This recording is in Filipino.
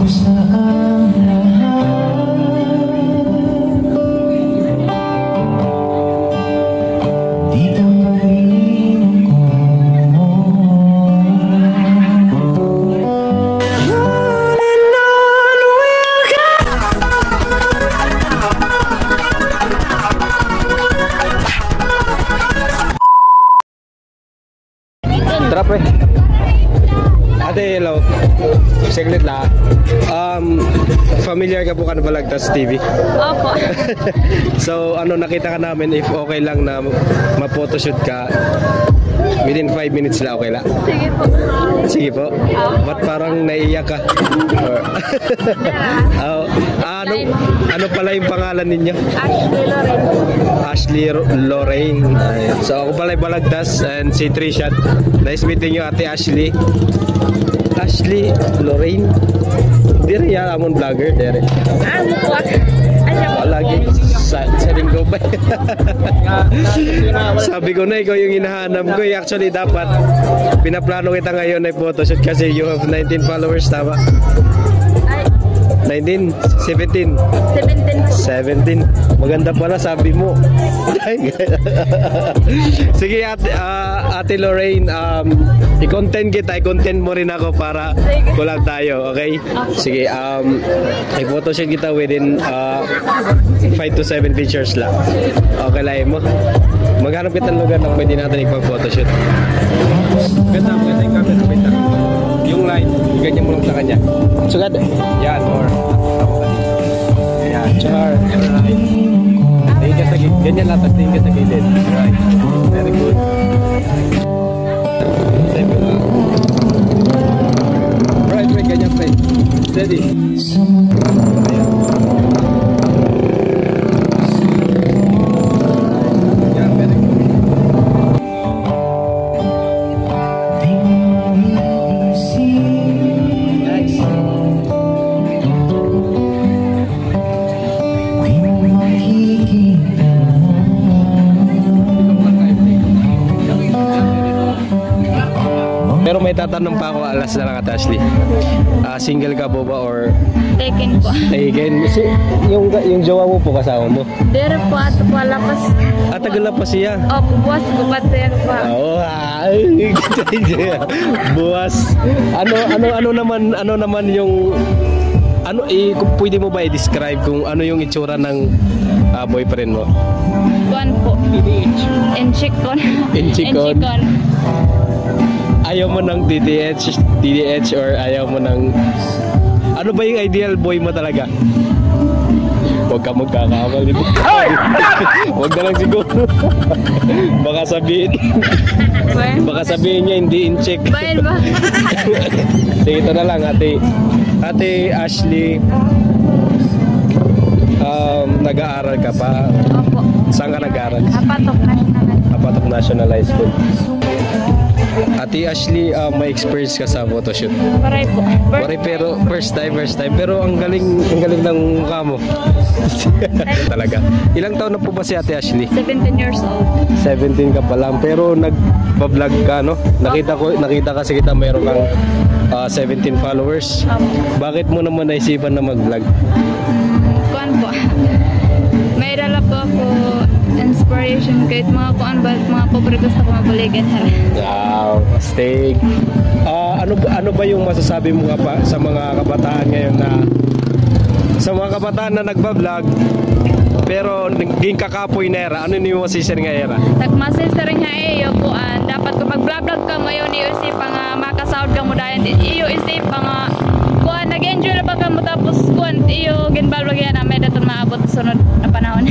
sa ang lahat. Dito pa rin ako. On and on we'll go. Drop eh. Ate, hello. Saglit lang. Familiar ka po ka na Balagtas TV? Opo. So, nakita ka namin if okay lang na ma-photoshoot ka within 5 minutes lang, okay lang? Sige po. Sige po. Ba't parang naiiyak ka? Or... ano pala yung pangalan ninyo? Ashley Lorraine. Ashley Lorraine. So ako pala yung Balagtas and si Trisha. Nice meeting you, Ate Ashley. Ashley Lorraine. Dire yan, amon vlogger, dire. Bukwak. Lagi sa linggo ba? Sabi ko na ikaw yung hinahanap ko. Actually dapat pinaplano kita ngayon na photoshoot kasi you have 19 followers, tama? 19? 17? 17. Maganda pala sabi mo. Sige Ate Lorraine, i-content kita, i-content mo rin ako para collab tayo, okay? Sige, i-photoshoot kita within 5 to 7 pictures lang. Okay lang mo. Maghanap kita ng lugar na pwede natin ipag-photoshoot. Ganda mo yung camera, bita. Yung line, ganyan mo lang sa kanya. Sugad. Yan, or yan, char. Tingin ka sa gilid. Ganyan lang, tingin ka sa gilid. Right. Very good. Right, ganyan pa. Steady. Pero may tatanong pa ako, alas na lang, Ate Ashley. Single ka po ba or Taken po. taken? Yung jowa mo po, kasama mo? Dire po at walapas. Tagal na pa siya. Opo, buwas ko pater pa. Oo, buwas. Ano naman yung kung pwede mo ba i-describe kung ano yung itsura ng boyfriend mo? Kuan po. Enchikon. Enchikon. Ayaw mo ng DDH or ayaw mo ng... Ano ba yung ideal boy mo talaga? Huwag ka magkakamali. Huwag na lang siguro. Baka sabihin niya hindi in-check. Bayan ba? Sige, ito na lang, Ate Ashley. Nag-aaral ka pa? Opo. Saan ka nag-aaral? Apatok National High School. Ate Ashley, may experience ka sa photoshoot? Paray po. Pero first time. Pero ang galing ng mukha mo. Talaga. Ilang taon na po ba si Ate Ashley? 17 years old. 17 ka pa lang. Pero nag-vlog ka, no? Nakita kasi kita mayroon kang 17 followers. Bakit mo naman naisipan na mag-vlog? Kuan po. May dala po ako inspiration kahit mga kuan ba mga pobre gusto ko mabaligan. Wow, steak. Ano ba yung masasabi mo pa sa mga kabataan ngayon na nagba-vlog pero naging kakapoy na era? Ano niyo masisir nga era? Masisir nga iyo kuan dapat kapag vlog ka mo yun iyo isip nga makasahod ka mo dayon iyo isip nga kuan nag-enjoy na ba ka mo tapos kuan iyo ginbalwag yan na may daton maabot sunod na panahon.